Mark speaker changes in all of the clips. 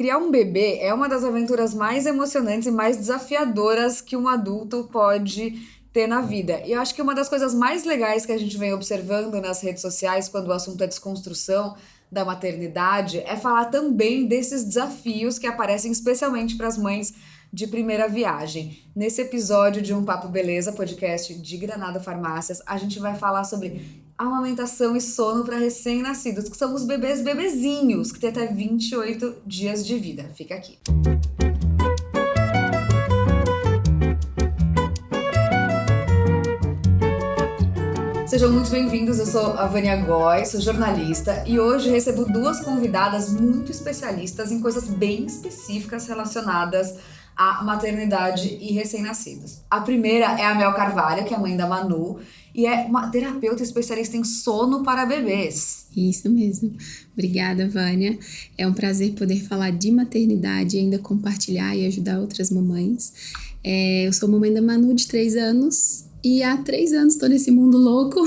Speaker 1: Criar um bebê é uma das aventuras mais emocionantes e mais desafiadoras que um adulto pode ter na vida. E eu acho que uma das coisas mais legais que a gente vem observando nas redes sociais, quando o assunto é desconstrução da maternidade, é falar também desses desafios que aparecem especialmente para as mães de primeira viagem. Nesse episódio de Um Papo Beleza, podcast de Granada Farmácias, a gente vai falar sobre amamentação e sono para recém-nascidos, que são os bebês bebezinhos, que têm até 28 dias de vida. Fica aqui. Sejam muito bem-vindos, eu sou a Vânia Góes, sou jornalista e hoje recebo duas convidadas muito especialistas em coisas bem específicas relacionadas à maternidade e recém-nascidos. A primeira é a Mel Carvalho, que é a mãe da Manu, e é uma terapeuta especialista em sono para bebês.
Speaker 2: Isso mesmo. Obrigada, Vânia. É um prazer poder falar de maternidade e ainda compartilhar e ajudar outras mamães. Eu sou mamãe da Manu, de 3 anos, e há 3 anos estou nesse mundo louco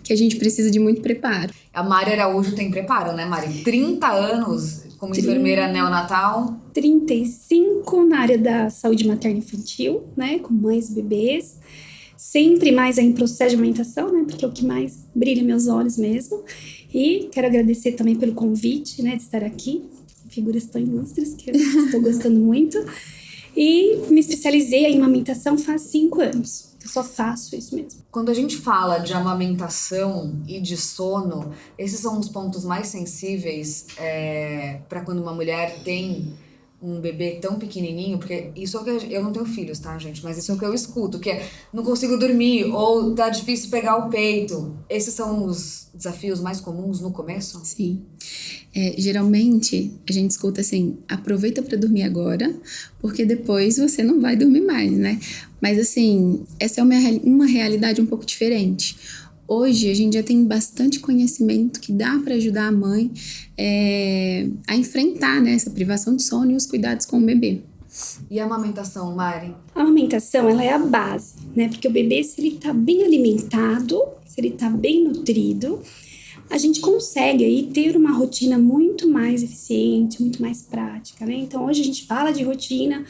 Speaker 2: que a gente precisa de muito preparo.
Speaker 1: A Mari Araújo tem preparo, né, Mari? 30 anos como enfermeira neonatal.
Speaker 3: 35 na área da saúde materna e infantil, né, com mães e bebês. Sempre mais em processo de amamentação, né, porque é o que mais brilha meus olhos mesmo. E quero agradecer também pelo convite, né, de estar aqui. Figuras tão ilustres que eu estou gostando muito. E me especializei em amamentação faz 5 anos. Eu só faço isso mesmo.
Speaker 1: Quando a gente fala de amamentação e de sono, esses são os pontos mais sensíveis para quando uma mulher tem um bebê tão pequenininho, porque isso é o que eu não tenho filhos, tá, gente? Mas isso é o que eu escuto, que é não consigo dormir ou tá difícil pegar o peito. Esses são os desafios mais comuns no começo?
Speaker 2: Sim. Geralmente a gente escuta assim, aproveita para dormir agora, porque depois você não vai dormir mais, né? Mas assim, essa é uma realidade um pouco diferente. Hoje a gente já tem bastante conhecimento que dá para ajudar a mãe a enfrentar, né, essa privação de sono e os cuidados com o bebê.
Speaker 1: E a amamentação, Mari?
Speaker 3: A amamentação, ela é a base, né? Porque o bebê, se ele tá bem alimentado, se ele tá bem nutrido, a gente consegue aí ter uma rotina muito mais eficiente, muito mais prática, né? Então, hoje a gente fala de rotina,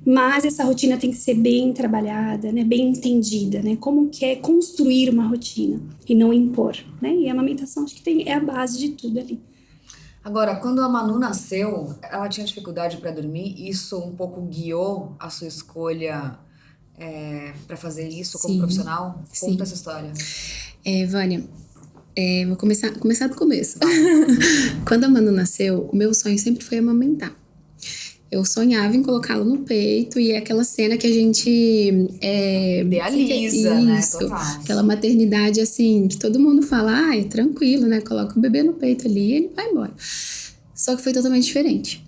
Speaker 3: mas essa rotina tem que ser bem trabalhada, né? Bem entendida, né? Como que é construir uma rotina e não impor, né? E a amamentação acho que é a base de tudo ali.
Speaker 1: Agora, quando a Manu nasceu, ela tinha dificuldade para dormir. Isso um pouco guiou a sua escolha para fazer isso como profissional? Conta essa história.
Speaker 2: Vânia, vou começar do começo. Quando a Manu nasceu, o meu sonho sempre foi amamentar. Eu sonhava em colocá-la no peito e é aquela cena que a gente
Speaker 1: idealiza, né?
Speaker 2: Total. Aquela maternidade assim, que todo mundo fala, é tranquilo, né? Coloca o bebê no peito ali e ele vai embora. Só que foi totalmente diferente.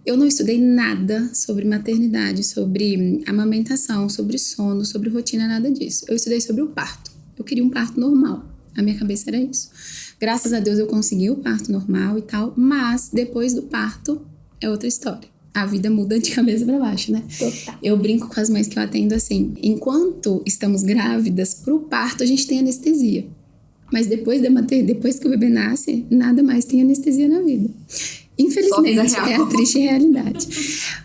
Speaker 2: Eu não estudei nada sobre maternidade, sobre amamentação, sobre sono, sobre rotina, nada disso. Eu estudei sobre o parto. Eu queria um parto normal. A minha cabeça era isso. Graças a Deus eu consegui o parto normal e tal, mas depois do parto é outra história. A vida muda de cabeça pra baixo, né?
Speaker 3: Total.
Speaker 2: Eu brinco com as mães que eu atendo assim, enquanto estamos grávidas, pro parto a gente tem anestesia. Mas depois que o bebê nasce, nada mais tem anestesia na vida. Infelizmente, é a triste realidade.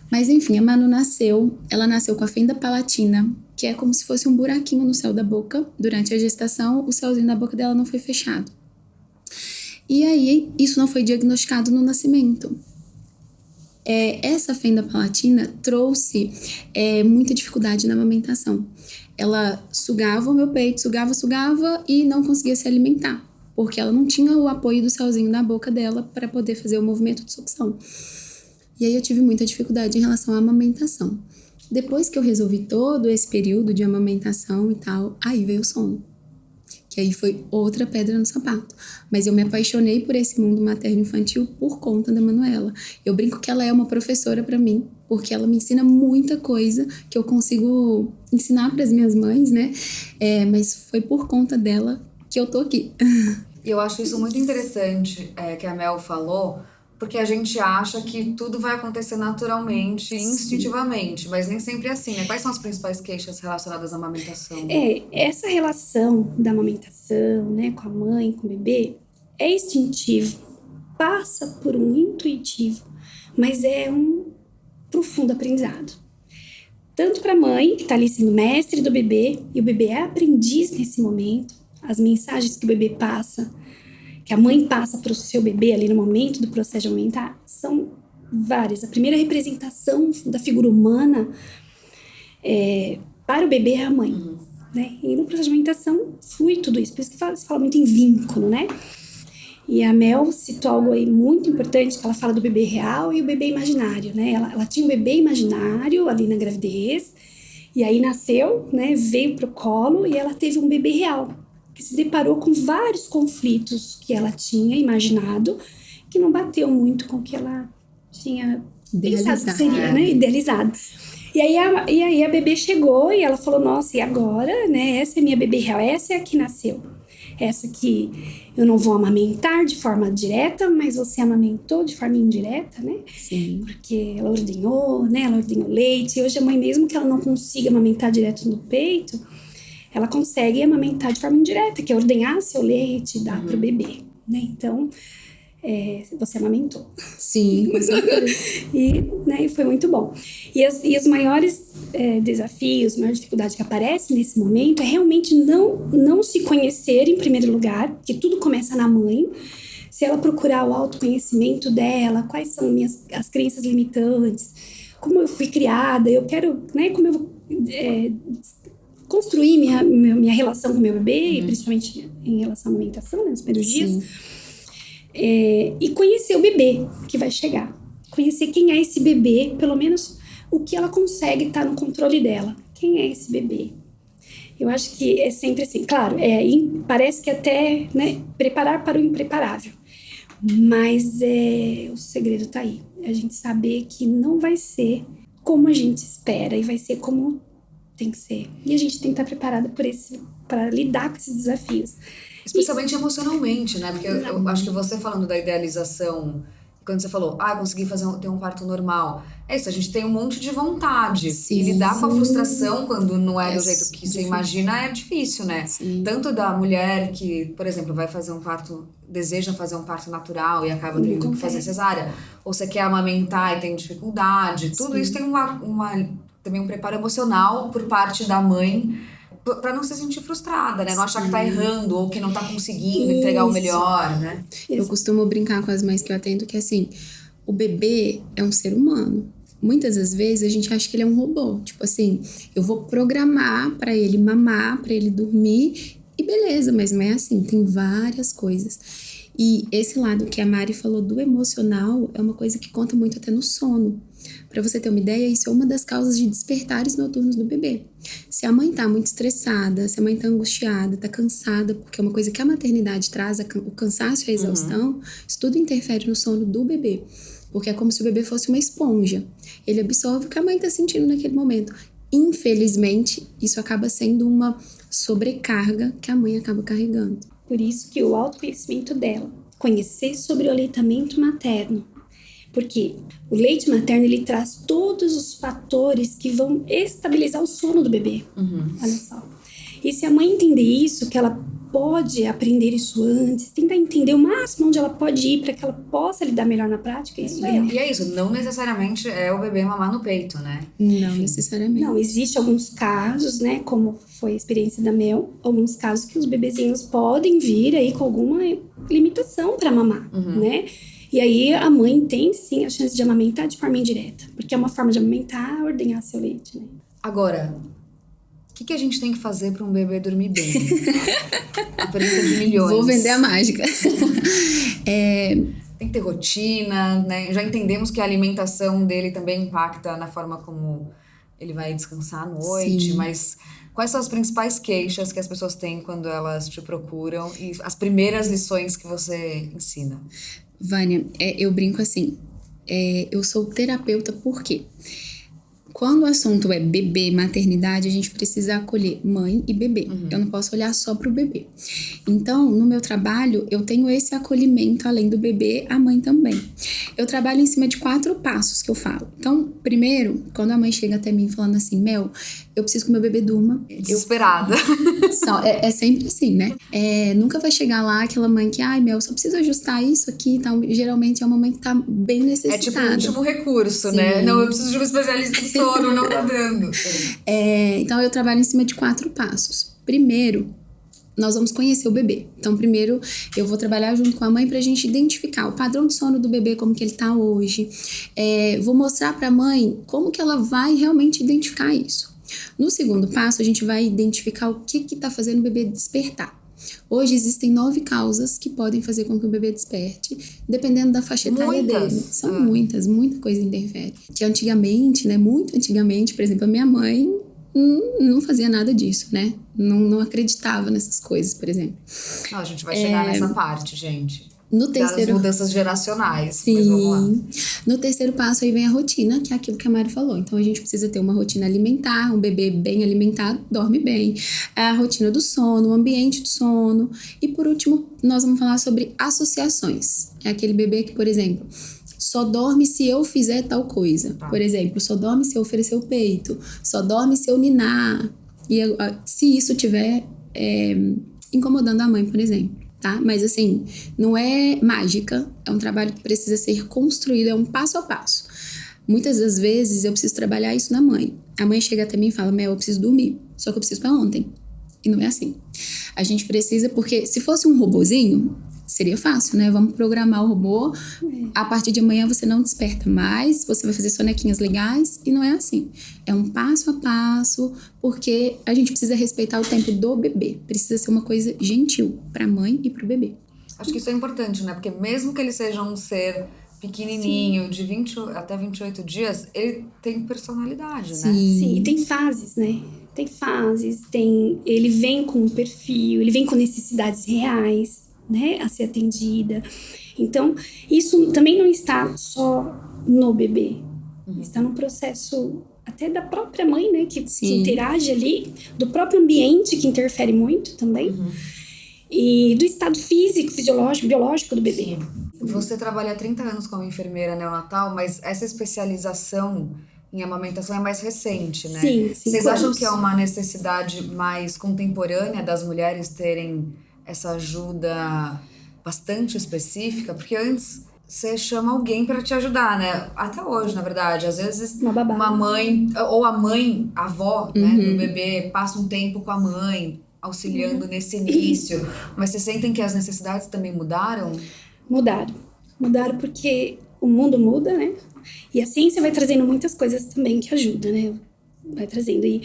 Speaker 2: Mas enfim, a Manu nasceu, ela nasceu com a fenda palatina, que é como se fosse um buraquinho no céu da boca. Durante a gestação, o céuzinho da boca dela não foi fechado. E aí, isso não foi diagnosticado no nascimento. Essa fenda palatina trouxe muita dificuldade na amamentação. Ela sugava o meu peito, sugava e não conseguia se alimentar, porque ela não tinha o apoio do céuzinho da boca dela para poder fazer o movimento de sucção. E aí eu tive muita dificuldade em relação à amamentação. Depois que eu resolvi todo esse período de amamentação e tal, aí veio o sono. Que aí foi outra pedra no sapato. Mas eu me apaixonei por esse mundo materno-infantil por conta da Manuela. Eu brinco que ela é uma professora para mim, porque ela me ensina muita coisa que eu consigo ensinar para as minhas mães, né? Mas foi por conta dela que eu tô aqui.
Speaker 1: E eu acho isso muito interessante que a Mel falou, porque a gente acha que tudo vai acontecer naturalmente, instintivamente, mas nem sempre é assim, né? Quais são as principais queixas relacionadas à amamentação?
Speaker 3: Essa relação da amamentação, né, com a mãe, com o bebê, é instintivo, passa por um intuitivo, mas é um profundo aprendizado. Tanto para a mãe, que está ali sendo mestre do bebê, e o bebê é aprendiz nesse momento, as mensagens que o bebê passa, que a mãe passa para o seu bebê ali no momento do processo de amamentar, são várias. A primeira representação da figura humana para o bebê é a mãe. Né? E no processo de amamentação flui tudo isso. Por isso que se fala muito em vínculo, né? E a Mel citou algo aí muito importante, que ela fala do bebê real e o bebê imaginário, né? Ela tinha um bebê imaginário ali na gravidez, e aí nasceu, né? Veio pro colo e ela teve um bebê real, que se deparou com vários conflitos que ela tinha imaginado, que não bateu muito com o que ela tinha pensado que seria, né? Idealizado. E aí a bebê chegou e ela falou, nossa, e agora, né? Essa é minha bebê real, essa é a que nasceu. Essa que eu não vou amamentar de forma direta, mas você amamentou de forma indireta, né?
Speaker 2: Sim.
Speaker 3: Porque ela ordenhou, né? Ela ordenhou leite. E hoje a mãe, mesmo que ela não consiga amamentar direto no peito, ela consegue amamentar de forma indireta, que é ordenhar seu leite e dar pro bebê, né? Então, você amamentou.
Speaker 2: Sim, com certeza.
Speaker 3: E foi muito bom. E os maiores desafios, a maior dificuldade que aparece nesse momento é realmente não se conhecer em primeiro lugar, porque tudo começa na mãe. Se ela procurar o autoconhecimento dela, quais são as crenças limitantes, como eu fui criada, eu quero, né, como eu vou construir minha relação com o meu bebê, principalmente em relação à alimentação, né, nos primeiros dias. E conhecer o bebê que vai chegar. Conhecer quem é esse bebê, pelo menos o que ela consegue estar no controle dela. Quem é esse bebê? Eu acho que é sempre assim. Claro, parece que até, né, preparar para o impreparável. Mas o segredo tá aí. A gente saber que não vai ser como a gente espera e vai ser como tem que ser. E a gente tem que estar preparada para lidar com esses desafios.
Speaker 1: Especialmente emocionalmente, né? Porque eu acho que você falando da idealização, quando você falou, consegui ter um parto normal. É isso, a gente tem um monte de vontade.
Speaker 2: Sim,
Speaker 1: e lidar com a frustração quando não é do jeito que
Speaker 2: difícil.
Speaker 1: você imagina é difícil, né?
Speaker 2: Sim.
Speaker 1: Tanto da mulher que, por exemplo, vai fazer um parto, deseja fazer um parto natural e acaba tendo que fazer cesárea. Ou você quer amamentar e tem dificuldade. Tudo isso tem também um preparo emocional por parte da mãe, pra não se sentir frustrada, né? Não achar que tá errando ou que não tá conseguindo entregar o melhor, né?
Speaker 2: Eu costumo brincar com as mães que eu atendo que, assim, o bebê é um ser humano. Muitas das vezes a gente acha que ele é um robô. Tipo assim, eu vou programar pra ele mamar, pra ele dormir e beleza, mas não é assim. Tem várias coisas. E esse lado que a Mari falou do emocional é uma coisa que conta muito até no sono. Pra você ter uma ideia, isso é uma das causas de despertares noturnos do bebê. Se a mãe tá muito estressada, se a mãe tá angustiada, tá cansada, porque é uma coisa que a maternidade traz, o cansaço e a exaustão, isso tudo interfere no sono do bebê. Porque é como se o bebê fosse uma esponja. Ele absorve o que a mãe tá sentindo naquele momento. Infelizmente, isso acaba sendo uma sobrecarga que a mãe acaba carregando.
Speaker 3: Por isso que o autoconhecimento dela, conhecer sobre o aleitamento materno, porque o leite materno, ele traz todos os fatores que vão estabilizar o sono do bebê. Olha só. E se a mãe entender isso, que ela pode aprender isso antes, tentar entender o máximo onde ela pode ir para que ela possa lidar melhor na prática, isso é.
Speaker 1: E é isso, não necessariamente é o bebê mamar no peito, né?
Speaker 2: Não necessariamente.
Speaker 3: Não, existe alguns casos, né, como foi a experiência da Mel, alguns casos que os bebezinhos podem vir aí com alguma limitação para mamar, né? E aí a mãe tem sim a chance de amamentar de forma indireta, porque é uma forma de amamentar, ordenhar seu leite, né?
Speaker 1: Agora, o que a gente tem que fazer para um bebê dormir bem? A pergunta de milhões.
Speaker 2: Vou vender a mágica.
Speaker 1: Tem que ter rotina, né? Já entendemos que a alimentação dele também impacta na forma como ele vai descansar à noite, mas quais são as principais queixas que as pessoas têm quando elas te procuram e as primeiras lições que você ensina?
Speaker 2: Vânia, eu brinco assim, eu sou terapeuta por quê? quando o assunto é bebê, maternidade, a gente precisa acolher mãe e bebê. Eu não posso olhar só pro bebê. Então, no meu trabalho, eu tenho esse acolhimento, além do bebê, a mãe também. Eu trabalho em cima de 4 passos que eu falo. Então, primeiro, quando a mãe chega até mim falando assim, Mel, eu preciso que meu bebê durma.
Speaker 1: Desesperada.
Speaker 2: É sempre assim, né? Nunca vai chegar lá aquela mãe que, ai, Mel, só preciso ajustar isso aqui e tal. Geralmente é uma mãe que tá bem necessitada.
Speaker 1: É tipo o último recurso,
Speaker 2: Sim.
Speaker 1: né? Não, eu preciso de um especialista de sono, não tá dando.
Speaker 2: Então, eu trabalho em cima de 4 passos. Primeiro, nós vamos conhecer o bebê. Então, primeiro, eu vou trabalhar junto com a mãe pra gente identificar o padrão de sono do bebê, como que ele tá hoje. Vou mostrar pra mãe como que ela vai realmente identificar isso. No segundo passo, a gente vai identificar o que tá fazendo o bebê despertar. Hoje existem 9 causas que podem fazer com que o bebê desperte, dependendo da faixa etária dele. São muita coisa interfere. Que antigamente, né, muito antigamente, por exemplo, a minha mãe não fazia nada disso, né? Não acreditava nessas coisas, por exemplo.
Speaker 1: Não, a gente vai chegar nessa parte, gente.
Speaker 2: No terceiro...
Speaker 1: Das mudanças geracionais.
Speaker 2: Sim.
Speaker 1: Mas vamos lá.
Speaker 2: No terceiro passo aí vem a rotina, que é aquilo que a Mari falou. Então, a gente precisa ter uma rotina alimentar, um bebê bem alimentado, dorme bem. A rotina do sono, o ambiente do sono. E, por último, nós vamos falar sobre associações. É aquele bebê que, por exemplo, só dorme se eu fizer tal coisa. Por exemplo, só dorme se eu oferecer o peito. Só dorme se eu ninar. E se isso estiver incomodando a mãe, por exemplo. Tá? Mas assim, não é mágica, é um trabalho que precisa ser construído, é um passo a passo. Muitas das vezes eu preciso trabalhar isso na mãe. A mãe chega até mim e fala, Mel, eu preciso dormir, só que eu preciso pra ontem. E não é assim. A gente precisa, porque se fosse um robozinho, seria fácil, né? Vamos programar o robô, a partir de amanhã você não desperta mais, você vai fazer sonequinhas legais, e não é assim. É um passo a passo, porque a gente precisa respeitar o tempo do bebê. Precisa ser uma coisa gentil pra mãe e pro bebê.
Speaker 1: Acho que isso é importante, né? Porque mesmo que ele seja um ser pequenininho, de 20 até 28 dias, ele tem personalidade, né?
Speaker 3: Sim, e tem fases, né? Tem fases, ele vem com um perfil, ele vem com necessidades reais, né, a ser atendida. Então, isso também não está só no bebê. Está no processo até da própria mãe, né, que interage ali, do próprio ambiente que interfere muito também. E do estado físico, fisiológico, biológico do bebê.
Speaker 1: Você trabalha há 30 anos como enfermeira neonatal, mas essa especialização em amamentação é mais recente, né?
Speaker 3: Sim,
Speaker 1: Vocês acham que é uma necessidade mais contemporânea das mulheres terem essa ajuda bastante específica? Porque antes você chama alguém pra te ajudar, né? Até hoje, na verdade. Às vezes uma mãe, ou a mãe, a avó, né, do bebê, passa um tempo com a mãe, auxiliando nesse início. Mas vocês sentem que as necessidades também mudaram?
Speaker 3: Mudaram porque o mundo muda, né? E a ciência vai trazendo muitas coisas também que ajudam, né? Vai trazendo. E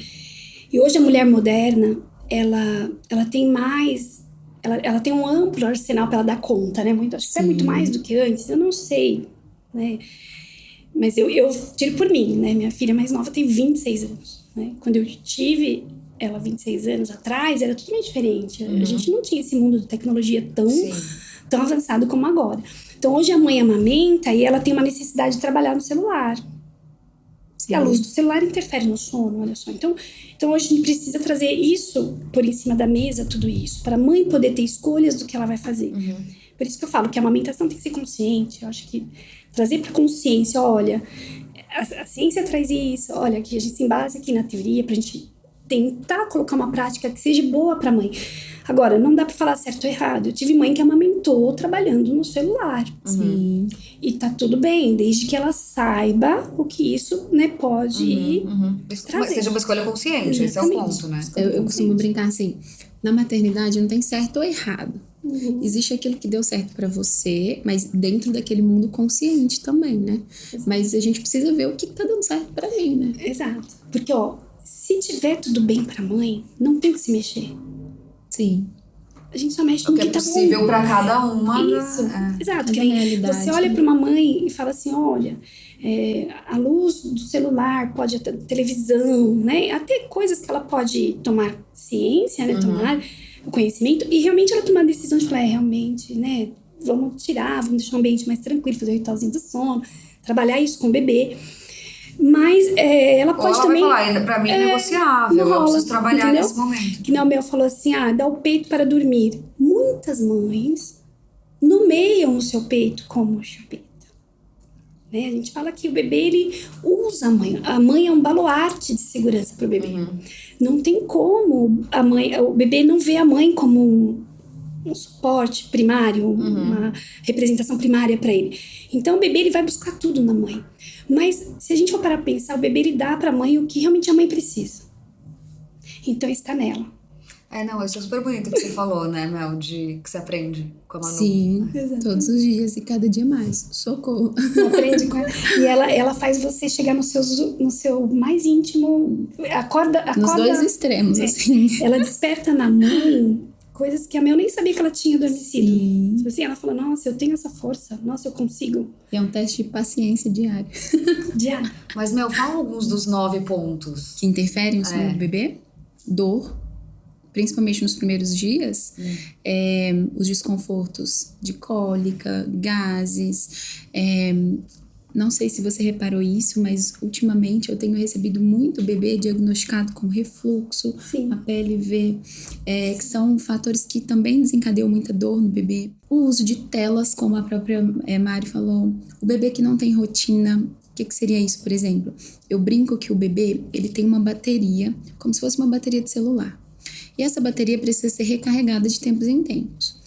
Speaker 3: hoje a mulher moderna, ela tem mais... Ela tem um amplo arsenal para ela dar conta, né? Acho que é muito mais do que antes, eu não sei, né? Mas eu tiro por mim, né? Minha filha mais nova tem 26 anos, né? Quando eu tive ela 26 anos atrás, era totalmente diferente. A gente não tinha esse mundo de tecnologia tão avançado como agora. Então, hoje a mãe amamenta e ela tem uma necessidade de trabalhar no celular. E a luz do celular interfere no sono, olha só. Então hoje a gente precisa trazer isso por em cima da mesa, tudo isso, para a mãe poder ter escolhas do que ela vai fazer. Por isso que eu falo que a amamentação tem que ser consciente. Eu acho que trazer para consciência, olha, a ciência traz isso, olha, que a gente se embasa aqui na teoria pra gente tentar colocar uma prática que seja boa pra mãe. Agora, não dá pra falar certo ou errado. Eu tive mãe que amamentou trabalhando no celular. Sim. E tá tudo bem, desde que ela saiba o que isso, né, pode trazer.
Speaker 1: Seja uma escolha consciente, esse é o ponto, né?
Speaker 2: Eu costumo brincar assim, na maternidade não tem certo ou errado. Existe aquilo que deu certo pra você, mas dentro daquele mundo consciente também, né? Exato. Mas a gente precisa ver o que tá dando certo pra mim, né?
Speaker 3: Exato. Porque, se tiver tudo bem pra mãe, não tem que se mexer.
Speaker 2: Sim.
Speaker 3: A gente só mexe no que tá bom.
Speaker 1: É possível pra cada uma.
Speaker 3: Isso. Exato. Que você olha pra uma mãe e fala assim, olha, a luz do celular pode até televisão, né? Até coisas que ela pode tomar ciência, né? Tomar o conhecimento e realmente ela tomar a decisão de falar, realmente, né? Vamos deixar o ambiente mais tranquilo, fazer o ritualzinho do sono, trabalhar isso com o bebê. Mas ela
Speaker 1: Ou
Speaker 3: pode
Speaker 1: ela
Speaker 3: também...
Speaker 1: vai falar, pra mim é negociável,
Speaker 3: não
Speaker 1: eu
Speaker 3: rola,
Speaker 1: preciso trabalhar
Speaker 3: entendeu?
Speaker 1: nesse momento.
Speaker 3: Que nem o meu falou assim, dá o peito para dormir. Muitas mães nomeiam o seu peito como chupeta. Né? A gente fala que o bebê, ele usa a mãe. A mãe é um baluarte de segurança para o bebê. Não tem como o bebê não vê a mãe como um suporte primário, uma representação primária para ele. Então o bebê, ele vai buscar tudo na mãe. Mas se a gente for parar pra pensar, o bebê, ele dá pra mãe o que realmente a mãe precisa. Então está nela.
Speaker 1: Não, isso é super bonito que você falou, né, Mel, que você aprende com a Manu.
Speaker 2: Sim,
Speaker 3: Exatamente.
Speaker 2: todos os dias e cada dia mais. Socorro.
Speaker 3: Aprende com ela. E ela faz você chegar no seu mais íntimo. Acorda.
Speaker 2: Nos dois extremos, assim.
Speaker 3: Ela desperta na mãe coisas que a Mel nem sabia que ela tinha adormecido.
Speaker 2: Sim.
Speaker 3: Assim, ela fala, nossa, eu tenho essa força. Nossa, eu consigo.
Speaker 2: É um teste de paciência diário.
Speaker 3: Diário.
Speaker 1: Mas, Mel, fala alguns dos 9 pontos.
Speaker 2: Que interferem no sono do bebê. Dor, principalmente nos primeiros dias. Os desconfortos de cólica, gases. Não sei se você reparou isso, mas ultimamente eu tenho recebido muito bebê diagnosticado com refluxo,
Speaker 3: Sim.
Speaker 2: a PLV, que são fatores que também desencadeiam muita dor no bebê. O uso de telas, como a própria Mari falou. O bebê que não tem rotina. O que seria isso, por exemplo? Eu brinco que o bebê, ele tem uma bateria, como se fosse uma bateria de celular. E essa bateria precisa ser recarregada de tempos em tempos.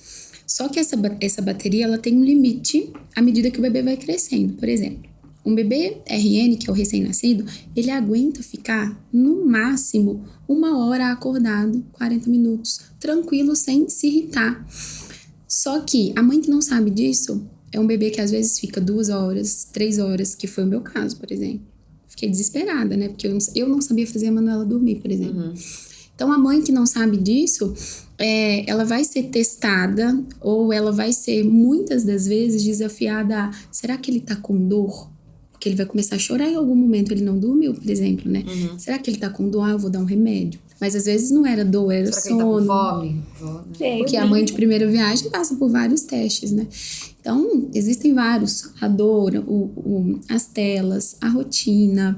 Speaker 2: Só que essa bateria, ela tem um limite à medida que o bebê vai crescendo. Por exemplo, um bebê RN, que é o recém-nascido, ele aguenta ficar, no máximo, 1 hora acordado, 40 minutos, tranquilo, sem se irritar. Só que a mãe que não sabe disso, é um bebê que às vezes fica 2 horas, 3 horas, que foi o meu caso, por exemplo. Fiquei desesperada, né? Porque eu não sabia fazer a Manuela dormir, por exemplo. Então, a mãe que não sabe disso, ela vai ser testada ou ela vai ser, muitas das vezes, desafiada a... Será que ele tá com dor? Porque ele vai começar a chorar em algum momento, ele não dormiu, por exemplo, né? Será que ele tá com dor? Eu vou dar um remédio. Mas, às vezes, não era dor, era
Speaker 1: Será
Speaker 2: sono.
Speaker 1: que ele tá com fome?
Speaker 2: Porque a mãe de primeira viagem passa por vários testes, né? Então, existem vários. A dor, as telas, a rotina...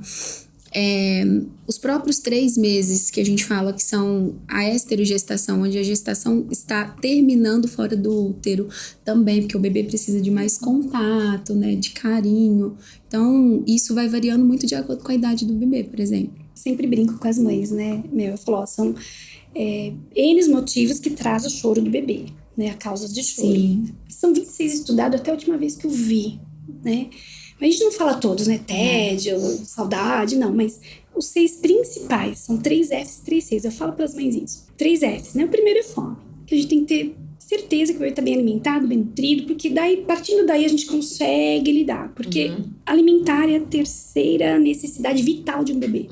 Speaker 2: os próprios 3 meses que a gente fala que são a esterogestação, onde a gestação está terminando fora do útero também, porque o bebê precisa de mais contato, né, de carinho. Então, isso vai variando muito de acordo com a idade do bebê, por exemplo.
Speaker 3: Sempre brinco com as mães, né? Eu falo, são N motivos que traz o choro do bebê, né? A causa de choro.
Speaker 2: Sim.
Speaker 3: São 26 estudados até a última vez que eu vi, né? Mas a gente não fala todos, né? Tédio, saudade, não. Mas os 6 principais são 3 Fs e 3 Cs. Eu falo para as mães isso. 3 Fs, né? O primeiro é fome. Que a gente tem que ter certeza que o bebê está bem alimentado, bem nutrido. Porque partindo daí a gente consegue lidar. Porque alimentar é a terceira necessidade vital de um bebê.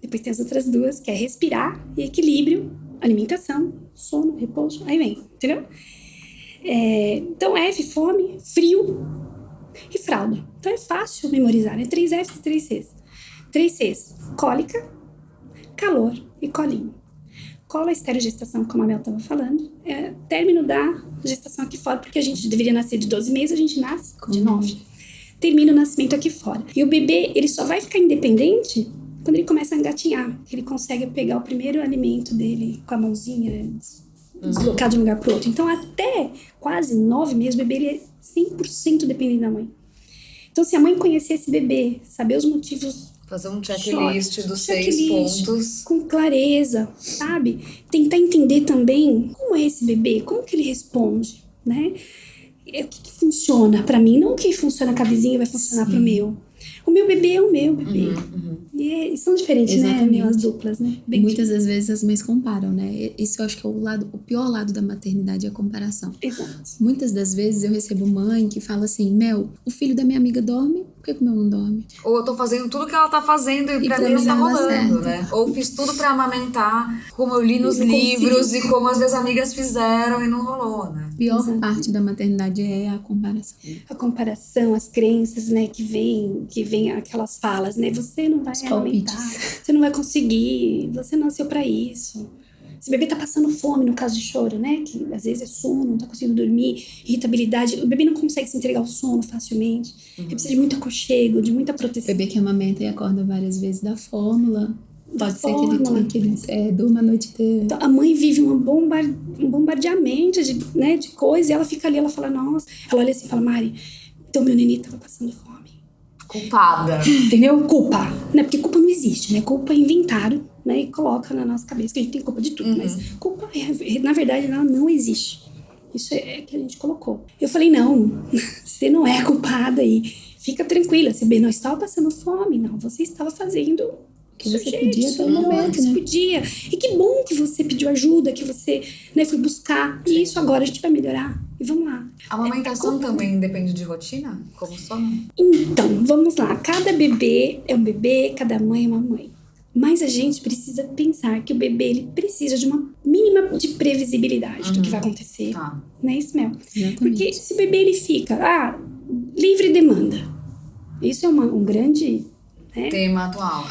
Speaker 3: Depois tem as outras 2, que é respirar e equilíbrio. Alimentação, sono, repouso. Aí vem, entendeu? Então, F, fome, frio e fralda. Então é fácil memorizar, né? 3 Fs e 3 Cs. 3 Cs, cólica, calor e colinho. Colo é esterogestação, como a Mel estava falando. É término da gestação aqui fora, porque a gente deveria nascer de 12 meses, a gente nasce de 9. Termina o nascimento aqui fora. E o bebê, ele só vai ficar independente quando ele começa a engatinhar. Ele consegue pegar o primeiro alimento dele com a mãozinha, deslocar de um lugar para o outro. Então, até quase 9 meses, o bebê ele é 100% dependente da mãe. Então, se a mãe conhecer esse bebê, saber os motivos...
Speaker 1: Fazer um checklist dos 6 pontos.
Speaker 3: Com clareza, sabe? Tentar entender também como é esse bebê, como que ele responde, né? O que funciona pra mim, não o que funciona com a vizinha vai funcionar pro meu. O meu bebê é o meu bebê. E são diferentes,
Speaker 2: Exatamente.
Speaker 3: né? As duplas, né?
Speaker 2: Muitas das vezes as mães comparam, né? Isso eu acho que é o pior lado da maternidade, é a comparação.
Speaker 3: Exato.
Speaker 2: Muitas das vezes eu recebo mãe que fala assim, Mel, o filho da minha amiga dorme, por que o meu não dorme?
Speaker 1: Ou eu tô fazendo tudo que ela tá fazendo e pra mim não tá rolando, né? Ou fiz tudo pra amamentar, como eu li nos livros e como as minhas amigas fizeram e não rolou, né?
Speaker 2: A pior parte da maternidade é a comparação.
Speaker 3: A comparação, as crenças, né? Que vem aquelas falas, né? Você não vai amamentar, você não vai conseguir, você nasceu pra isso. Se o bebê tá passando fome, no caso de choro, né? Que às vezes é sono, não tá conseguindo dormir, irritabilidade. O bebê não consegue se entregar ao sono facilmente. Ele precisa de muito aconchego, de muita
Speaker 2: O
Speaker 3: proteção.
Speaker 2: bebê que amamenta e acorda várias vezes da fórmula. Pode ser que ele durma a noite inteira.
Speaker 3: Então, a mãe vive um bombardeamento de coisa, e ela fica ali, ela fala, nossa. Ela olha assim e fala, Mari, então meu neném tava passando fome.
Speaker 1: Culpada.
Speaker 3: Entendeu? Culpa. Né? Porque culpa não existe, né? Culpa é inventado, né? E coloca na nossa cabeça que a gente tem culpa de tudo. Mas culpa, na verdade, ela não existe. Isso é que a gente colocou. Eu falei, não, você não é culpada aí. Fica tranquila, você não estava passando fome, não. Você estava fazendo o
Speaker 2: que você podia até o momento,
Speaker 3: você
Speaker 2: né?
Speaker 3: podia. E que bom que você pediu ajuda, que você, né, foi buscar. E isso agora a gente vai melhorar. E vamos lá.
Speaker 1: A amamentação também depende de rotina? Como sono?
Speaker 3: Então, vamos lá. Cada bebê é um bebê, cada mãe é uma mãe. Mas a gente precisa pensar que o bebê ele precisa de uma mínima de previsibilidade do que vai acontecer. Não é isso, Mel?
Speaker 2: Exatamente.
Speaker 3: Porque se o bebê ele fica, livre demanda. Isso é um grande... né?
Speaker 1: Tema atual,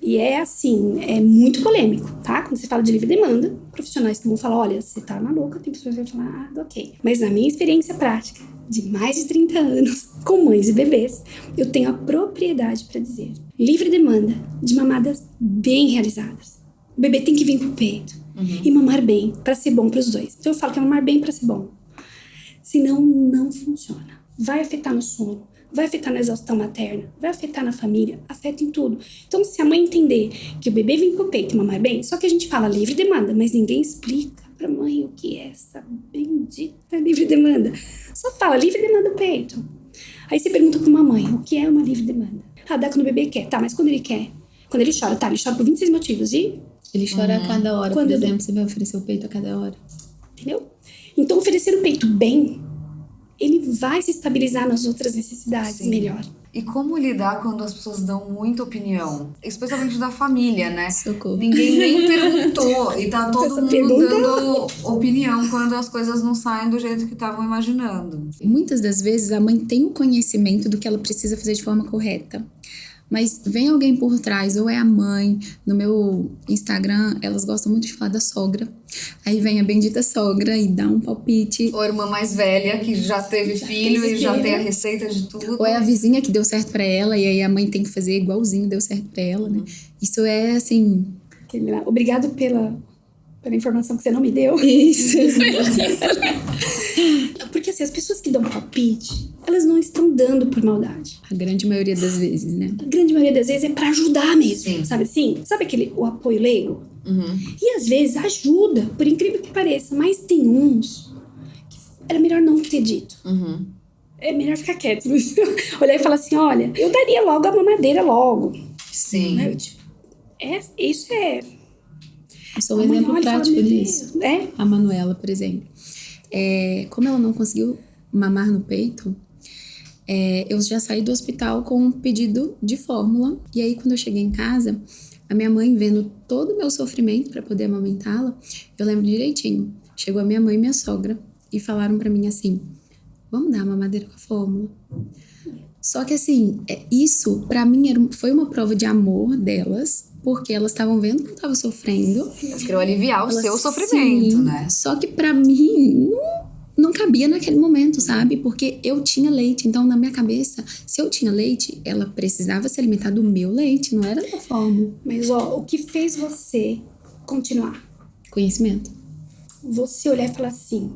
Speaker 3: E é assim, é muito polêmico, tá? Quando você fala de livre demanda, profissionais que vão falar, olha, você tá maluca, tem pessoas que vão falar, ok. Mas na minha experiência prática, de mais de 30 anos, com mães e bebês, eu tenho a propriedade para dizer, livre demanda de mamadas bem realizadas. O bebê tem que vir pro peito e mamar bem, para ser bom pros dois. Então eu falo que é mamar bem para ser bom. Senão, não funciona. Vai afetar no sono. Vai afetar na exaustão materna, vai afetar na família, afeta em tudo. Então, se a mãe entender que o bebê vem pro peito e mamar bem, só que a gente fala livre demanda, mas ninguém explica pra mãe o que é essa bendita livre demanda. Só fala livre demanda do peito. Aí você pergunta pra uma mãe, o que é uma livre demanda? Dá quando o bebê quer. Tá, mas quando ele quer? Quando ele chora, ele chora por 26 motivos. E
Speaker 2: ele chora a cada hora,
Speaker 3: quando
Speaker 2: por exemplo, você vai oferecer o peito a cada hora.
Speaker 3: Entendeu? Então, oferecer o peito bem, ele vai se estabilizar nas outras necessidades melhor.
Speaker 1: E como lidar quando as pessoas dão muita opinião? Especialmente da família, né?
Speaker 2: Socorro.
Speaker 1: Ninguém nem perguntou e tá todo mundo dando opinião quando as coisas não saem do jeito que estavam imaginando.
Speaker 2: Muitas das vezes a mãe tem o conhecimento do que ela precisa fazer de forma correta. Mas vem alguém por trás, ou é a mãe. No meu Instagram, elas gostam muito de falar da sogra. Aí vem a bendita sogra e dá um palpite.
Speaker 1: Ou a irmã mais velha, que já teve filho e já tem a receita de tudo.
Speaker 2: Ou é a vizinha que deu certo pra ela, e aí a mãe tem que fazer igualzinho, deu certo pra ela, né? Isso é, assim...
Speaker 3: Obrigado pela informação que você não me deu.
Speaker 2: Isso.
Speaker 3: Porque assim, as pessoas que dão palpite, elas não estão dando por maldade.
Speaker 2: A grande maioria das vezes, né?
Speaker 3: A grande maioria das vezes é pra ajudar mesmo, sabe assim? Sabe o apoio leigo? E às vezes ajuda, por incrível que pareça, mas tem uns que era melhor não ter dito. É melhor ficar quieto. Olhar e falar assim, olha, eu daria logo a mamadeira logo.
Speaker 1: Sim.
Speaker 3: Né? Isso é...
Speaker 2: Eu sou um exemplo prático disso.
Speaker 3: É?
Speaker 2: A Manuela, por exemplo. Como ela não conseguiu mamar no peito, eu já saí do hospital com um pedido de fórmula. E aí, quando eu cheguei em casa, a minha mãe, vendo todo o meu sofrimento para poder amamentá-la, eu lembro direitinho. Chegou a minha mãe e minha sogra e falaram para mim assim, vamos dar a mamadeira com a fórmula. Só que assim, isso pra mim foi uma prova de amor delas, porque elas estavam vendo que eu tava sofrendo.
Speaker 1: Elas queriam aliviar o seu sofrimento, né?
Speaker 2: Só que pra mim não cabia naquele momento, sabe? Porque eu tinha leite, então na minha cabeça, se eu tinha leite, ela precisava se alimentar do meu leite, não era da fórmula.
Speaker 3: Mas o que fez você continuar?
Speaker 2: Conhecimento.
Speaker 3: Você olhar e falar assim,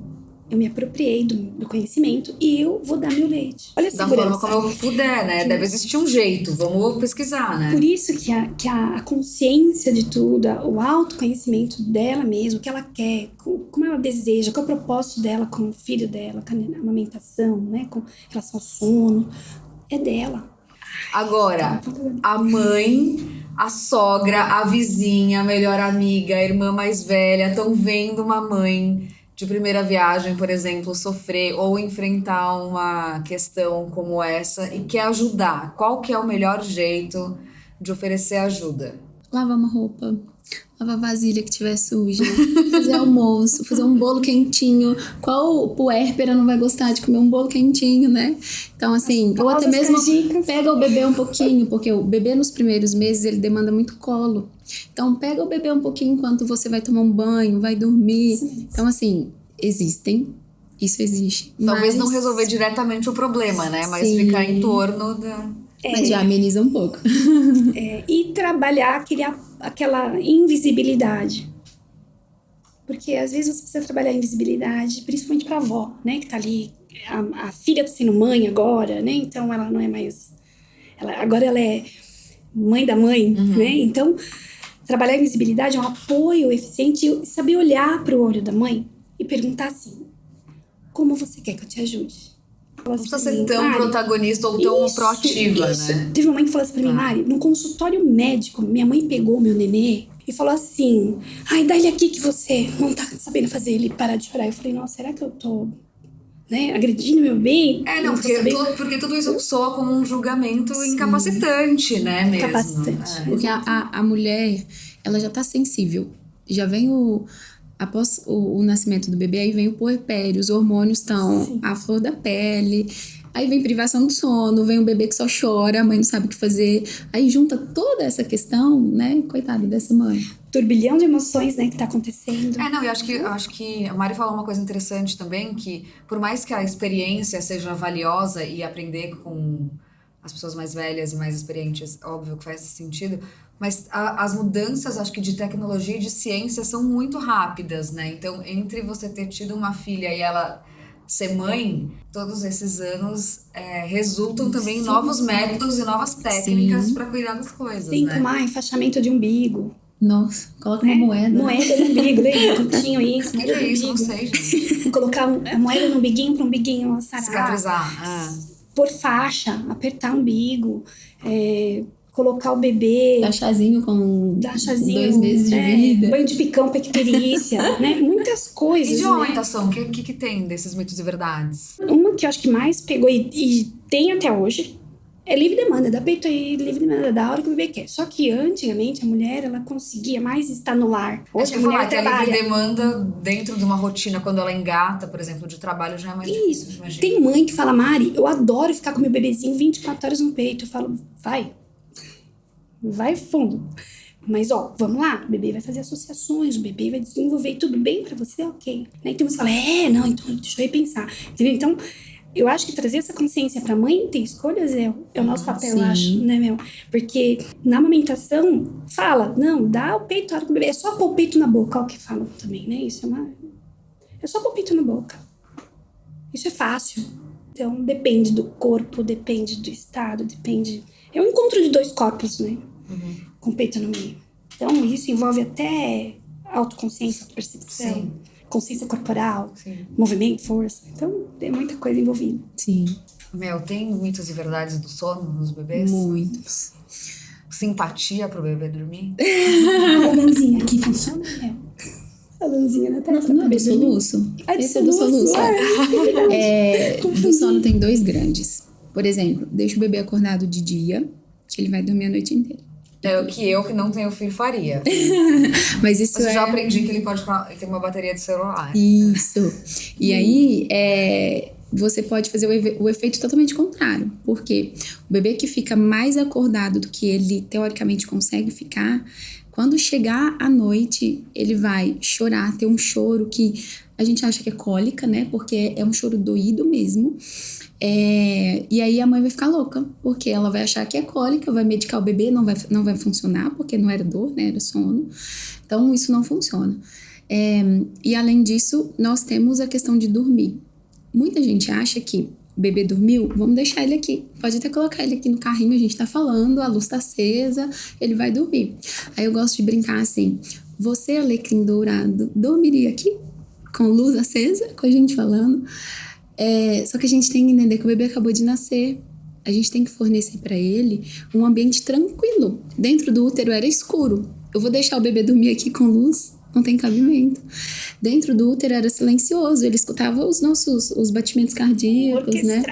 Speaker 3: eu me apropriei do conhecimento e eu vou dar meu leite. Olha a
Speaker 1: Da
Speaker 3: segurança.
Speaker 1: forma como eu puder, né? Deve existir um jeito, vamos pesquisar, né?
Speaker 3: Por isso que a consciência de tudo, o autoconhecimento dela mesma, o que ela quer, como ela deseja, qual é o propósito dela com o filho dela, com a amamentação, né? Com relação ao sono, é dela.
Speaker 1: Agora, a mãe, a sogra, a vizinha, a melhor amiga, a irmã mais velha estão vendo uma mãe de primeira viagem, por exemplo, sofrer ou enfrentar uma questão como essa e quer ajudar. Qual que é o melhor jeito de oferecer ajuda?
Speaker 2: Lavar uma roupa, Lavar a vasilha que tiver suja, fazer almoço, fazer um bolo quentinho. Qual puérpera não vai gostar de comer um bolo quentinho, né? Então, assim, ou até mesmo pega o bebê um pouquinho, porque o bebê nos primeiros meses, ele demanda muito colo. Então, pega o bebê um pouquinho enquanto você vai tomar um banho, vai dormir. Sim. Então, assim, isso existe.
Speaker 1: Talvez não resolver diretamente o problema, né? Mas ficar em torno da...
Speaker 2: Mas já ameniza um pouco.
Speaker 3: E trabalhar aquela invisibilidade. Porque às vezes você precisa trabalhar a invisibilidade, principalmente pra avó, né? Que tá ali, a filha tá sendo mãe agora, né? Então ela não é mais... Agora ela é mãe da mãe, né? Então, trabalhar a invisibilidade é um apoio eficiente e saber olhar pro olho da mãe e perguntar assim: como você quer que eu te ajude?
Speaker 1: Não precisa ser tão protagonista ou tão proativa, né?
Speaker 3: Teve uma mãe que falou assim pra mim: Mari, no consultório médico, minha mãe pegou meu nenê e falou assim: ai, dá ele aqui que você não tá sabendo fazer ele parar de chorar. Eu falei: nossa, será que eu tô, né, agredindo meu bem?
Speaker 1: Não, porque tudo isso soa como um julgamento incapacitante, né, mesmo.
Speaker 3: Incapacitante.
Speaker 2: Porque a mulher, ela já tá sensível. Já vem após o nascimento do bebê, aí vem o puerpério, os hormônios estão à flor da pele, aí vem privação do sono, vem o bebê que só chora, a mãe não sabe o que fazer, aí junta toda essa questão, né, coitada dessa mãe.
Speaker 3: Turbilhão de emoções, né, que tá acontecendo.
Speaker 1: Eu acho que a Mari falou uma coisa interessante também, que por mais que a experiência seja valiosa e aprender com as pessoas mais velhas e mais experientes, óbvio que faz sentido, mas as mudanças, acho que de tecnologia e de ciência são muito rápidas, né? Então, entre você ter tido uma filha e ela ser mãe, todos esses anos resultam também em novos métodos e novas técnicas para cuidar das coisas, né?
Speaker 3: Tomar enfaixamento de umbigo.
Speaker 2: Nossa, coloca uma moeda.
Speaker 3: Moeda no umbigo, né? Eu tinha isso.
Speaker 1: O que é isso? Não sei, gente.
Speaker 3: Colocar a moeda no umbiguinho para o umbiguinho sarar.
Speaker 1: Cicatrizar.
Speaker 3: Por faixa, apertar o umbigo, colocar o bebê...
Speaker 2: Dar chazinho com 2 meses de vida.
Speaker 3: Banho de picão pra icterícia, né? Muitas coisas,
Speaker 1: E de amamentação, o que tem desses mitos e verdades?
Speaker 3: Uma que eu acho que mais pegou e tem até hoje é livre demanda. Dá peito aí, livre demanda, da hora que o bebê quer. Só que antigamente a mulher, ela conseguia mais estar no lar. Hoje a mulher trabalha.
Speaker 1: Livre demanda dentro de uma rotina, quando ela engata, por exemplo, de trabalho, já é mais difícil, imagina.
Speaker 3: Tem mãe que fala: Mari, eu adoro ficar com meu bebezinho 24 horas no peito. Eu falo: vai fundo. Mas, vamos lá, o bebê vai fazer associações, o bebê vai desenvolver, tudo bem pra você? Ok. Então você fala: então deixa eu repensar. Entendeu? Então, eu acho que trazer essa consciência pra mãe ter escolhas é o nosso papel, eu acho, né, meu? Porque na amamentação, fala: não, dá o peito, a hora que o bebê... É só pôr o peito na boca, o que falam também, né? Isso é só pôr o peito na boca. Isso é fácil. Então, depende do corpo, depende do estado, depende... É um encontro de 2 corpos, né? Com o peito no meio. Então, isso envolve até autoconsciência, autopercepção, consciência corporal, movimento, força. Então, tem muita coisa envolvida.
Speaker 2: Sim.
Speaker 1: Tem mitos e verdades do sono nos bebês?
Speaker 2: Muitos.
Speaker 1: Simpatia pro bebê dormir?
Speaker 3: A lãzinha aqui funciona? A lãzinha na testa.
Speaker 2: Não é do soluço? Esse é do soluço. Do sono tem 2 grandes. Por exemplo, deixa o bebê acordado de dia, que ele vai dormir a noite inteira.
Speaker 1: É o que eu, que não tenho filho, faria.
Speaker 2: Mas isso
Speaker 1: eu já aprendi que ele pode ter uma bateria de celular.
Speaker 2: Isso. E aí, você pode fazer o efeito totalmente contrário. Porque o bebê que fica mais acordado do que ele, teoricamente, consegue ficar, quando chegar à noite, ele vai chorar, ter um choro que a gente acha que é cólica, né? Porque é um choro doído mesmo. E aí a mãe vai ficar louca, porque ela vai achar que é cólica, vai medicar o bebê, não vai funcionar, porque não era dor, né, era sono. Então, isso não funciona. E além disso, nós temos a questão de dormir. Muita gente acha que o bebê dormiu, vamos deixar ele aqui. Pode até colocar ele aqui no carrinho, a gente tá falando, a luz tá acesa, ele vai dormir. Aí eu gosto de brincar assim: você, alecrim dourado, dormiria aqui? Com luz acesa, com a gente falando? Só que a gente tem que entender que o bebê acabou de nascer. A gente tem que fornecer para ele um ambiente tranquilo. Dentro do útero era escuro. Eu vou deixar o bebê dormir aqui com luz? Não tem cabimento. Dentro do útero era silencioso. Ele escutava os batimentos cardíacos, né?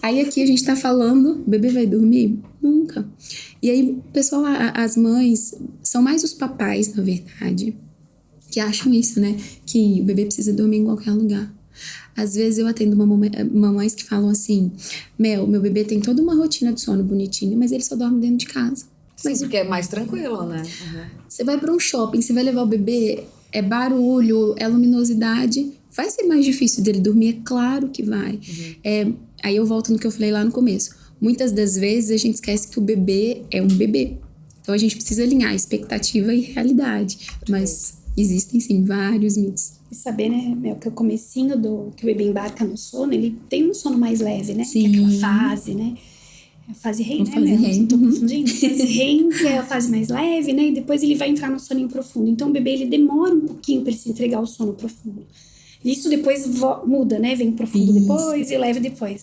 Speaker 2: Aí aqui a gente tá falando, o bebê vai dormir? Nunca. E aí, pessoal, as mães, são mais os papais, na verdade, que acham isso, né? Que o bebê precisa dormir em qualquer lugar. Às vezes eu atendo mamães que falam assim, meu bebê tem toda uma rotina de sono bonitinha, mas ele só dorme dentro de casa.
Speaker 1: Mas porque é mais tranquilo, né?
Speaker 2: Você vai pra um shopping, você vai levar o bebê, é barulho, é luminosidade, vai ser mais difícil dele dormir? É claro que vai. Aí eu volto no que eu falei lá no começo. Muitas das vezes a gente esquece que o bebê é um bebê. Então a gente precisa alinhar expectativa e realidade. Mas existem sim vários mitos.
Speaker 3: E saber, né, que o comecinho que o bebê embarca no sono, ele tem um sono mais leve, né?
Speaker 2: Sim.
Speaker 3: Que é aquela fase, né? A fase REM, né?
Speaker 2: Fase REM.
Speaker 3: Não tô confundindo. A fase REM, que é a fase mais leve, né? E depois ele vai entrar no soninho profundo. Então o bebê, ele demora um pouquinho para ele se entregar ao sono profundo. Isso depois muda, né? Vem profundo depois e leve depois.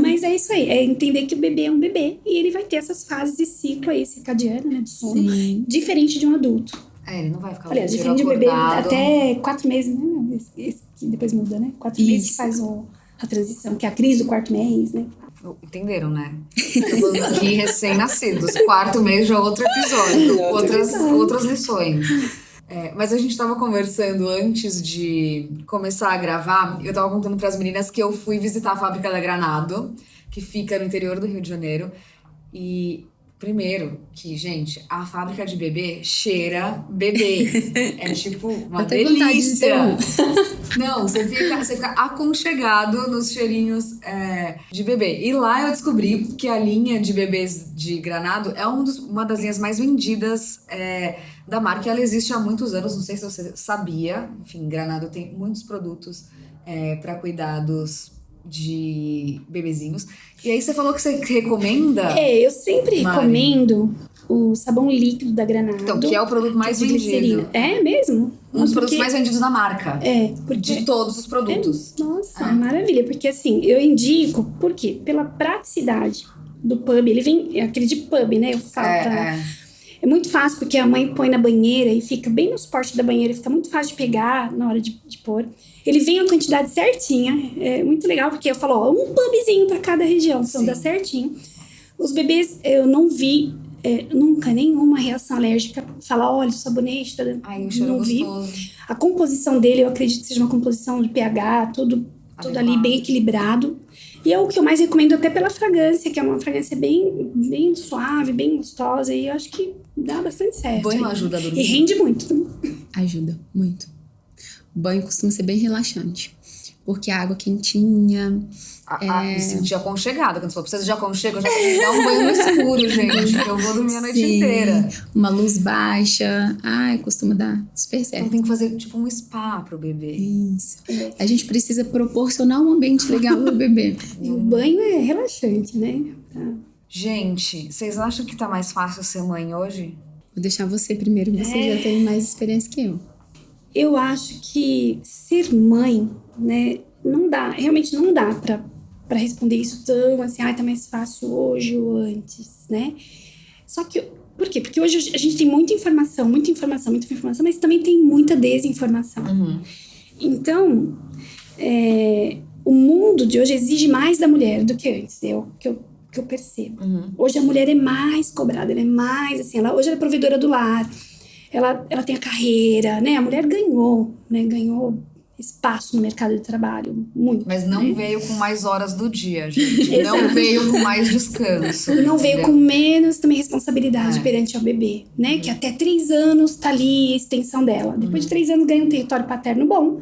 Speaker 3: Mas é isso aí, é entender que o bebê é um bebê e ele vai ter essas fases de ciclo aí, circadiano, né? De sono, diferente de um adulto.
Speaker 1: Ele não vai ficar
Speaker 3: Aliás,
Speaker 1: o dia
Speaker 3: diferente de um bebê
Speaker 1: acordado.
Speaker 3: até 4 meses, né? Esse que depois muda, né? 4 meses que faz a transição, que é a crise do 4º mês, né?
Speaker 1: Entenderam, né? Eu tô aqui recém-nascidos. 4º mês já é outro episódio. outras lições. Mas a gente tava conversando antes de começar a gravar. Eu tava contando pras meninas que eu fui visitar a fábrica da Granado, que fica no interior do Rio de Janeiro. E primeiro que, gente, a fábrica de bebê cheira bebê. É tipo uma delícia. Não, você fica aconchegado nos cheirinhos de bebê. E lá eu descobri que a linha de bebês de Granado é uma das linhas mais vendidas da marca. Ela existe há muitos anos, não sei se você sabia. Enfim, Granado tem muitos produtos para cuidados de bebezinhos. E aí você falou que você recomenda...
Speaker 3: eu sempre recomendo o sabão líquido da Granado.
Speaker 1: Então, que é o produto mais
Speaker 3: de
Speaker 1: vendido.
Speaker 3: glicerina. É mesmo?
Speaker 1: Um dos produtos mais vendidos da marca.
Speaker 3: Porque...
Speaker 1: De todos os produtos.
Speaker 3: Nossa, maravilha. Porque assim, eu indico, por quê? Pela praticidade do pub. Ele vem, aquele de pub, né? Eu falo É muito fácil, porque a mãe põe na banheira e fica bem no suporte da banheira. Fica muito fácil de pegar na hora de pôr. Ele vem a quantidade certinha. É muito legal, porque eu falo, um pubzinho para cada região. Então dá certinho. Os bebês, eu não vi nunca nenhuma reação alérgica. Falar, olha, o sabonete...
Speaker 1: Ai, o cheiro
Speaker 3: não vi.
Speaker 1: gostoso.
Speaker 3: A composição dele, eu acredito que seja uma composição de pH, tudo ali bem equilibrado. E é o que eu mais recomendo, até pela fragrância, que é uma fragrância bem, bem suave, bem gostosa. E eu acho que dá bastante certo.
Speaker 1: Banho ajuda a dormir.
Speaker 3: E rende muito.
Speaker 2: Ajuda muito. O banho costuma ser bem relaxante. Porque a água quentinha...
Speaker 1: Me sentir aconchegada. Quando você falou, precisa de aconchego, eu já vou dar um banho no escuro, gente. Eu vou dormir a noite inteira.
Speaker 2: Uma luz baixa. Costuma dar super certo.
Speaker 1: Então tem que fazer tipo um spa pro bebê.
Speaker 2: Isso. A gente precisa proporcionar um ambiente legal pro bebê.
Speaker 3: E o banho é relaxante, né?
Speaker 1: Gente, vocês acham que tá mais fácil ser mãe hoje?
Speaker 2: Vou deixar você primeiro, você já tem mais experiência que eu.
Speaker 3: Eu acho que ser mãe, né, realmente não dá pra responder isso tão assim, tá mais fácil hoje ou antes, né? Só que, por quê? Porque hoje a gente tem muita informação, mas também tem muita desinformação. Então, o mundo de hoje exige mais da mulher do que antes, é o que eu percebo. Hoje a mulher é mais cobrada, ela é mais assim, hoje ela é provedora do lar, ela tem a carreira, né? A mulher ganhou espaço no mercado de trabalho, muito.
Speaker 1: Mas não veio com mais horas do dia, gente. Não veio com mais descanso.
Speaker 3: E não veio com menos também responsabilidade perante ao bebê, né? Que até 3 anos tá ali a extensão dela. Depois de 3 anos ganha um território paterno bom.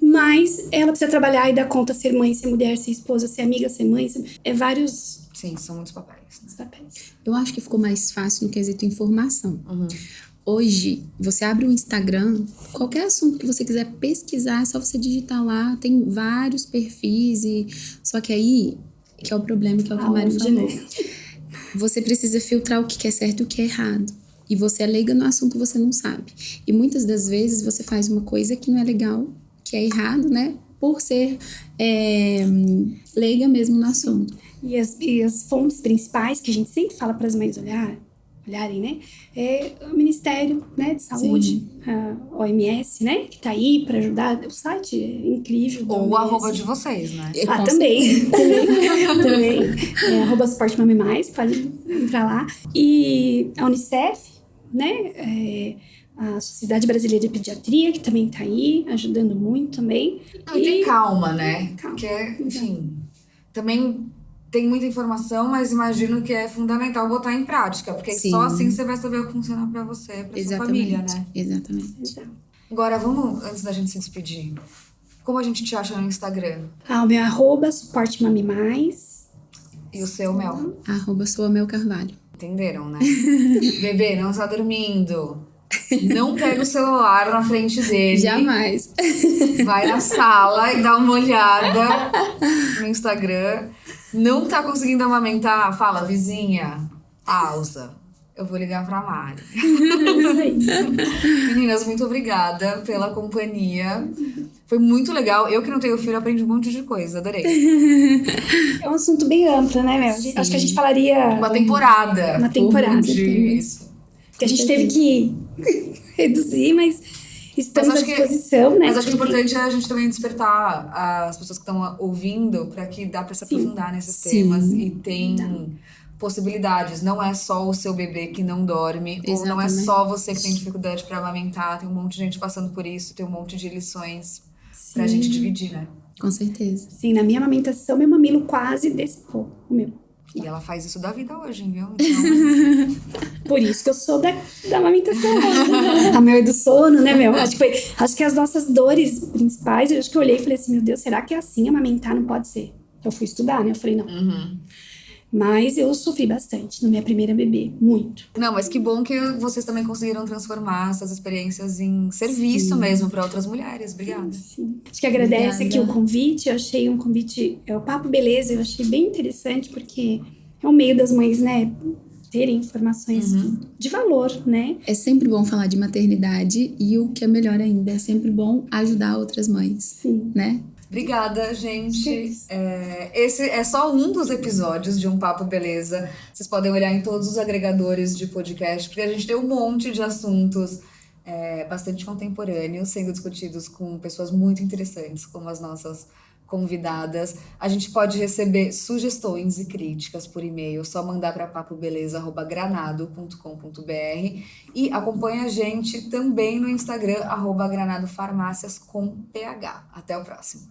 Speaker 3: Mas ela precisa trabalhar e dar conta, ser mãe, ser mulher, ser esposa, ser amiga, ser mãe. Vários...
Speaker 1: Sim, são muitos papéis.
Speaker 2: Eu acho que ficou mais fácil no quesito informação. Hoje, você abre o Instagram, qualquer assunto que você quiser pesquisar, é só você digitar lá, tem vários perfis, só que aí, que é o problema, que é o que a Mari falou. Você precisa filtrar o que é certo e o que é errado. E você é leiga no assunto, você não sabe. E muitas das vezes você faz uma coisa que não é legal, que é errado, né? Por ser leiga mesmo no assunto.
Speaker 3: E as fontes principais que a gente sempre fala para as mães olhar olharem, né? É o Ministério, né, de Saúde, a OMS, né? Que tá aí para ajudar. O site é incrível.
Speaker 1: Ou o arroba de vocês, né?
Speaker 3: Ah, também. também. Arroba Suporte Mami Mais, pode entrar lá. E a Unicef, né? A Sociedade Brasileira de Pediatria, que também tá aí, ajudando muito também.
Speaker 1: Não, e tem calma, né?
Speaker 3: Calma.
Speaker 1: Porque, enfim, também tem muita informação, mas imagino que é fundamental botar em prática, porque
Speaker 2: Sim.
Speaker 1: só assim você vai saber o que funciona pra você, pra sua família, né?
Speaker 2: Exatamente.
Speaker 3: Exato.
Speaker 1: Agora, vamos, antes da gente se despedir, como a gente te acha no Instagram?
Speaker 3: O meu arroba Suporte Mami Mais.
Speaker 1: E o seu, Mel?
Speaker 2: @souamel_carvalho.
Speaker 1: Entenderam, né? Bebê, não está dormindo. Não pega o celular na frente dele.
Speaker 2: Jamais.
Speaker 1: Vai na sala e dá uma olhada no Instagram. Não tá conseguindo amamentar? Fala, vizinha, pausa. Eu vou ligar pra Mari.
Speaker 3: Isso aí.
Speaker 1: Meninas, muito obrigada pela companhia. Foi muito legal. Eu que não tenho filho, aprendi um monte de coisa. Adorei.
Speaker 3: É um assunto bem amplo, né, Mel? Acho que a gente falaria...
Speaker 1: Uma temporada.
Speaker 3: Uma temporada.
Speaker 1: Isso.
Speaker 3: Que a gente teve que reduzir, mas estamos à disposição, né?
Speaker 1: Mas acho que o importante é a gente também despertar as pessoas que estão ouvindo para que dá para se aprofundar nesses temas e tem possibilidades. Não é só o seu bebê que não dorme, ou não é só você que tem dificuldade para amamentar. Tem um monte de gente passando por isso, tem um monte de lições pra gente dividir, né?
Speaker 2: Com certeza.
Speaker 3: Sim, na minha amamentação, meu mamilo quase despou, o meu.
Speaker 1: E ela faz isso da vida hoje, viu? Então...
Speaker 3: Por isso que eu sou da amamentação. A Mel é do sono, né, Mel? Acho que as nossas dores principais, eu acho que eu olhei e falei assim, meu Deus, será que é assim amamentar? Não pode ser. Eu fui estudar, né? Eu falei, não. Mas eu sofri bastante na minha primeira bebê, muito.
Speaker 1: Não, mas que bom que vocês também conseguiram transformar essas experiências em serviço mesmo para outras mulheres. Obrigada.
Speaker 3: Sim. Acho que agradece aqui o convite. Eu achei um convite, o Papo Beleza, eu achei bem interessante, porque é um meio das mães, né, terem informações de valor, né?
Speaker 2: É sempre bom falar de maternidade e o que é melhor ainda, é sempre bom ajudar outras mães, né?
Speaker 1: Obrigada, gente. Esse é só um dos episódios de Um Papo Beleza. Vocês podem olhar em todos os agregadores de podcast, porque a gente tem um monte de assuntos bastante contemporâneos sendo discutidos com pessoas muito interessantes, como as nossas convidadas. A gente pode receber sugestões e críticas por e-mail, só mandar para papobeleza@granado.com.br e acompanha a gente também no Instagram @granadofarmácias com PH. Até o próximo.